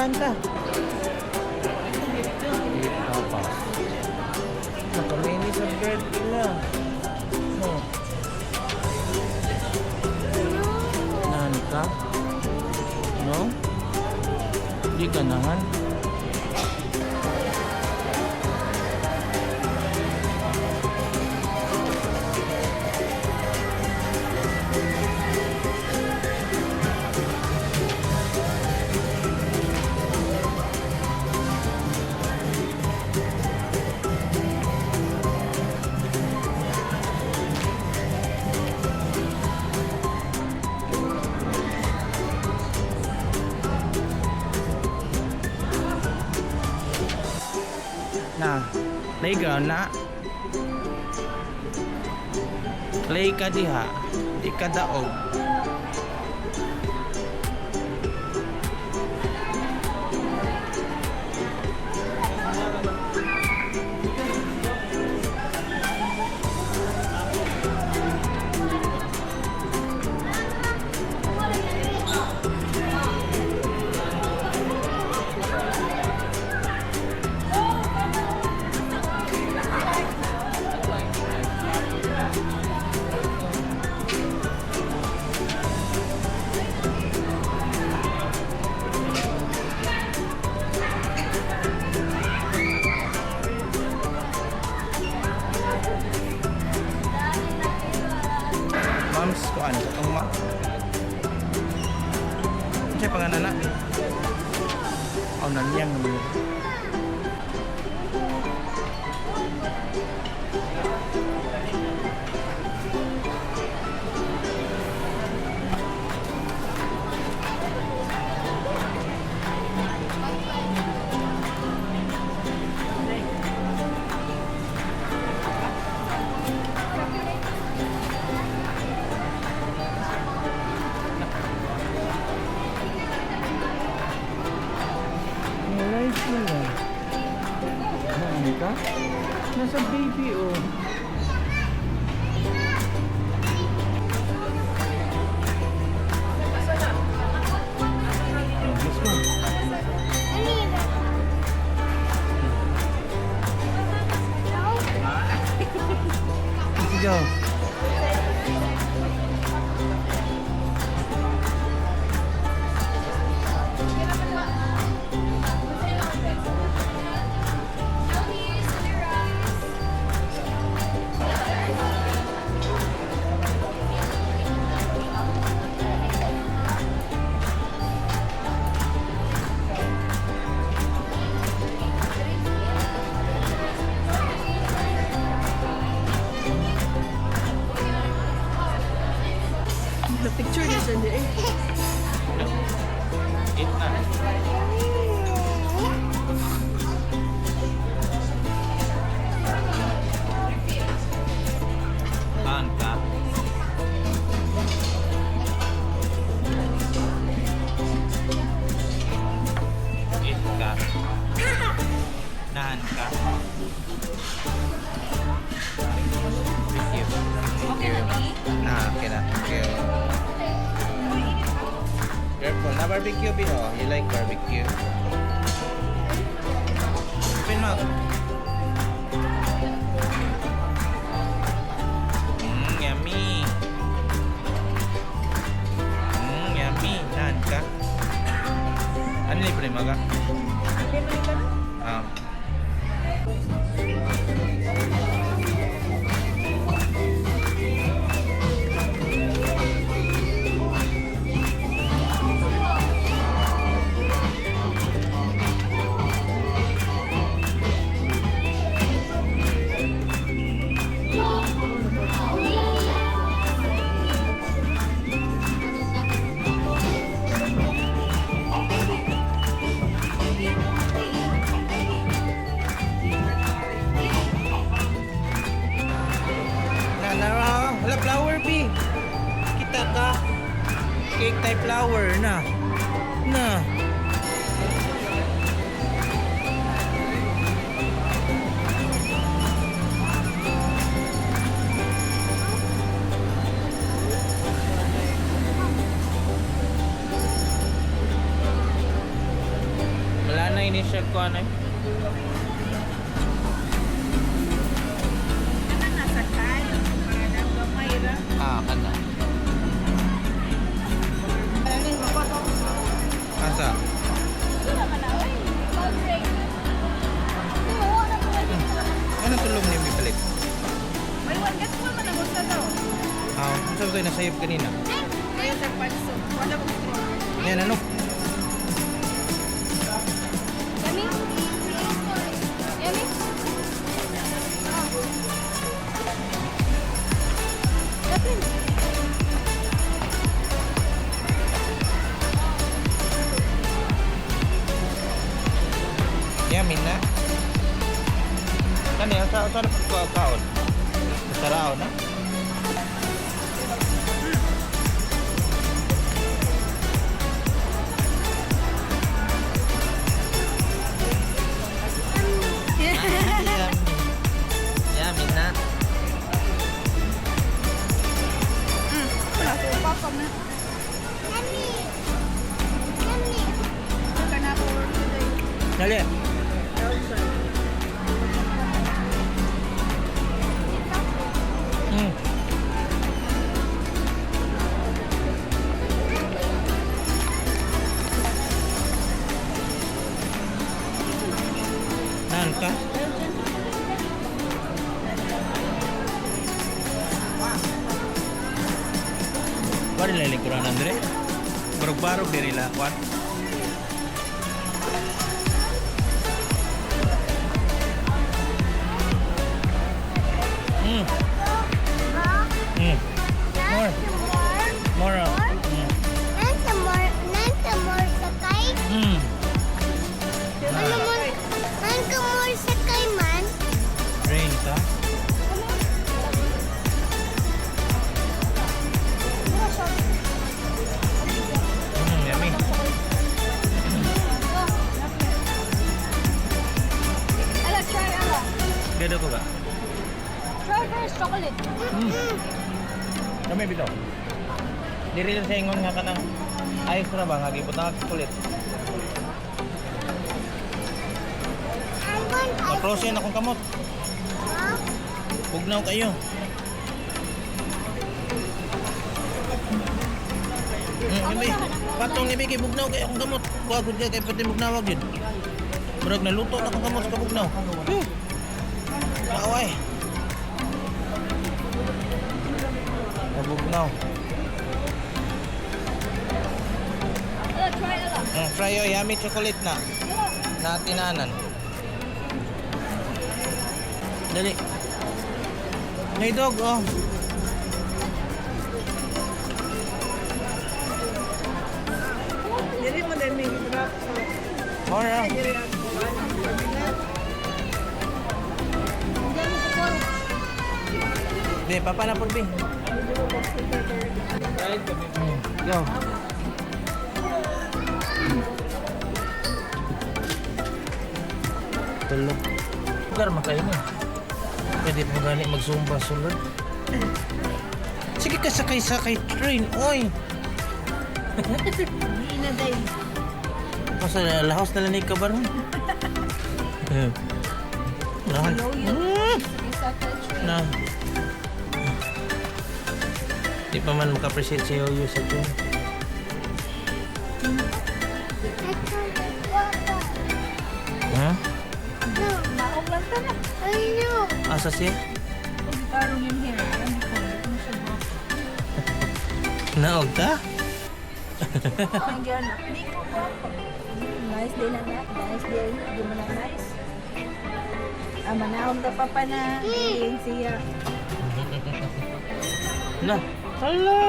Saan ka? Tapas. Nakamini sa bread nila. No. Nahan ka? No? Di ka nahan? Na, playground na. Play ka diha, di ka daog. Mams, kuan sa tong ma. Siya pangalan na. Oh, nanyang mo. Nice mo lang. Ano ka? Nasa baby oh. Let's go. Let's go. The picture is in there. Eat na. Saan ka? Eat ka. Nahan ka. Thank you. Okay, Mami. Okay na. Thank you. Careful. Na barbecue, Biho. You like barbecue? Open mouth. Yummy. Yummy. Nahan ka? Ano libre maga? Libre ka na? Wala flower, B. Kita ka. Cake type flower na. Na. kuan ay. Ano nasa kaya? Parang gamay ra. Ah, kana. Ano yung makoto? Asa? Ito naman na. Ay, cold drink. Anong tulong niyo bipalit? May one get one man ang gusto daw. Ah, saan tayo nasayop kanina? Kaya sa panso. Wala ko straw. Yan ano? Yummy? Yummy? Kapin. Yamin na. Kan ya, sa kaon. Sa raon na. Yamin na. Wala ko papam na. Ka na po today. Dali. Hmm. Nan ka? Wala nila lingkuran, Andre? Barog-barog din nila, Kwan? Mm. Mm. More. More. Mm. Mm. Rain ka? Yummy. Ala, try ala. Gado ko ba? Try first chocolate. Kami bitaw. Diri lang sa ingon nga kanang ayos na ba nga gibutang kulit. Na-frozen akong kamot. Bugnaw kayo. Ibi, patong ibi kay bugnaw kay akong kamot. Wagod ka kay pati bugnawag yun. Murag naluto na akong kamot sa kabugnaw. Kaaway. Kabugnaw. Ala, try ala. Fryo yummy chocolate na. Na tinanan. Dali. May dog, oh. Dili mo din may drop. More, oh. Dili ang Di, papa na por bing. Go. Tulog. Lugar makain mo. Pwede mo gani magsumba sulod. Sige ka sakay-sakay train, oy. Hindi na day. Masa lahos na lanig ka ba ron? Nahan. Isa ka try. Na. Di pa man maka-appreciate si Yoyo sa ito. Ha? Naog lang ta na. Asa siya? Tarong yung hair. Ano ko? Ano siya ba? Naog ta? Ang gana. Hindi ko pa. Nice day na na. Nice day. Hindi mo na nice. Manahon ka pa na. Hindi siya. Na. Hala!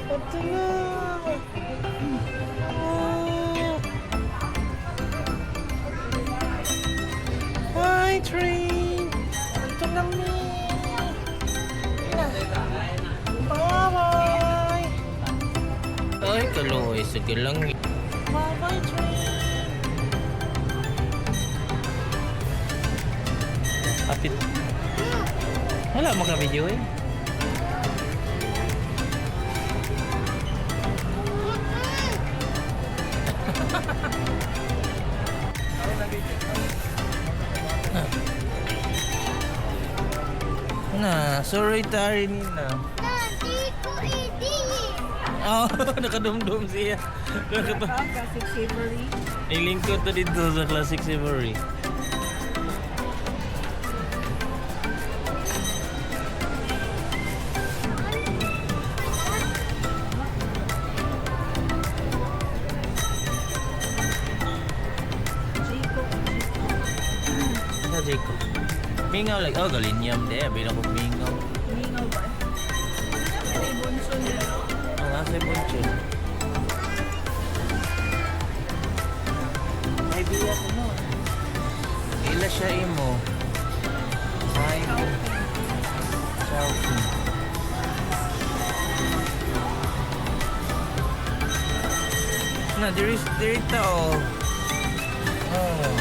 Ito na! Hi, train! Ito lang ni! Bye-bye! Ay, kaloy. Sige lang. Bye-bye, train! Apit. Wala maka-video eh. Na, sorry tari nina. Oh, nakadumdum siya. Classic savory. Ilingkod to dito sa Classic Savory. Sa Jeko. Mingaw like, oh, galinyam de. Bila ko mingaw. Mingaw ba? May bunso nila. Ang nasa bunchon. Ay, biya ko no. Ila siya imo. Ay, Chowking. Na, diri tao. Oh.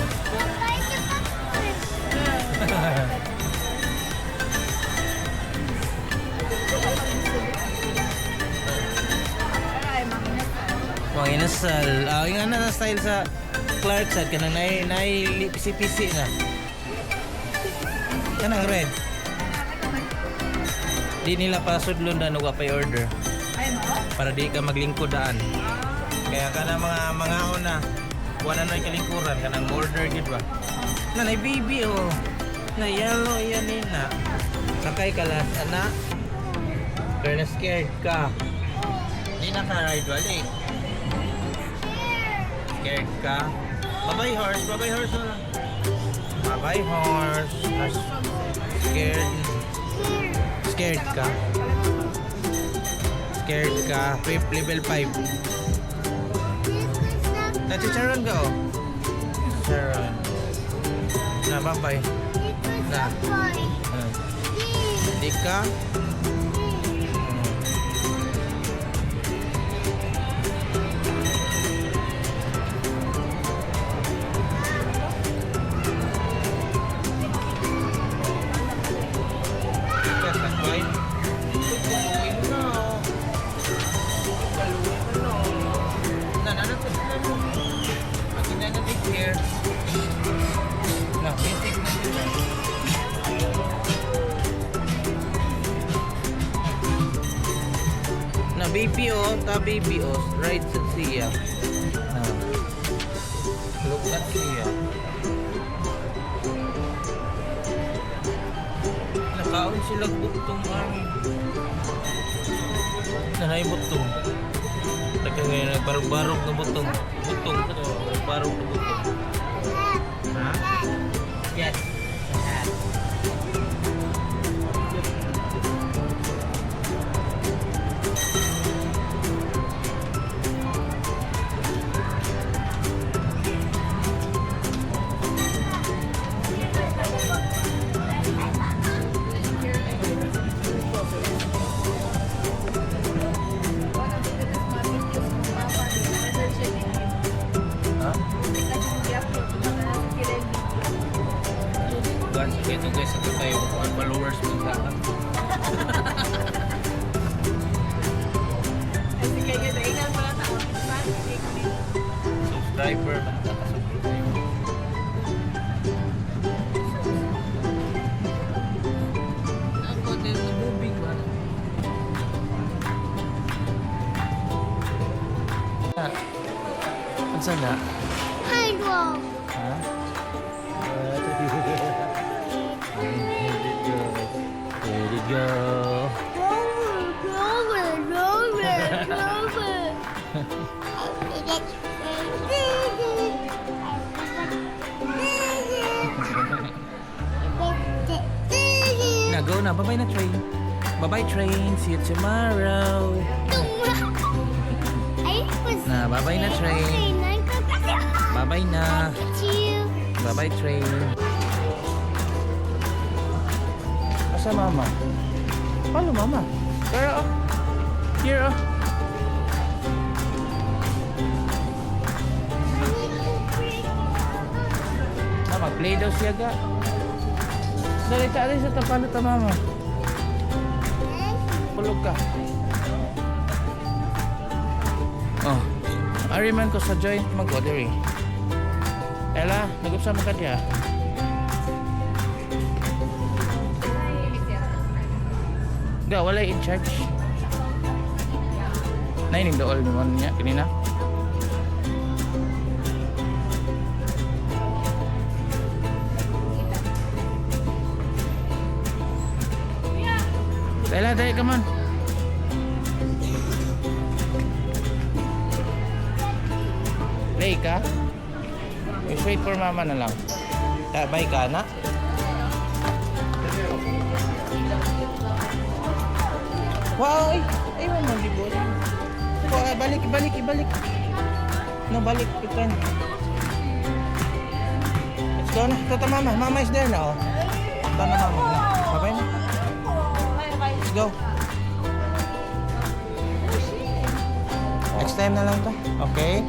Ay, manginasal. Mga inasal. Yung ano na style sa Clarkson, kanang pisi-pisi na. Kanang red. Di nila pa sudlon na nuwa pa order Ay, mo? para di ka maglingkodaan. Kaya kana mga una, wala na kalingkuran kanang order gid ba. Nanay baby oh. Na yellow yan na. Sakay ka last anak. Pero na scared ka. Di na ka ride wali. Scared ka. Bye-bye horse, bye-bye horse na. Bye-bye horse. Scared. Scared ka. Scared ka. Level 5. Nachicharon ka oh. Charon. Na, bye-bye. Na. Hindi ka? Na BPO, ta BPO, right sa siya. Look at siya. Nakaon sila butong army. Nanay butong. Ngayon nagbarog-barog na butong. Butong ito, barog na butong. Ha? Yes. Ito guys, ito tayo followers mo sa akin. Subscriber man nakasubscribe tayo. Ako din nabubing ba? Ang sana? Hydro. Ha? There you go. Rover, rover, rover, Na, go na. Bye-bye na train. Bye-bye train. See you tomorrow. Na, bye-bye na train. Bye-bye na. Bye-bye train. Asa mama? Paano mama? Here oh. Here oh. Mag-play daw siya ga. Dali ka rin sa tapalo ta mama. Pulog ka. Oh. Ari man ko sa joint mag-order eh. Ella, nag-upsa mo ka diya. Isda, wala in charge. Naining dool naman niya, kanina. Dahil, come on. Play ka? Just wait for mama na lang. Bye ka na. Wow, ay mo magibot. Ibalik. No, balik, ikan. Let's go na. Ito mama. Mama is there na, oh. Ito na mama. Bye na. Let's go. Next time na lang to. Okay?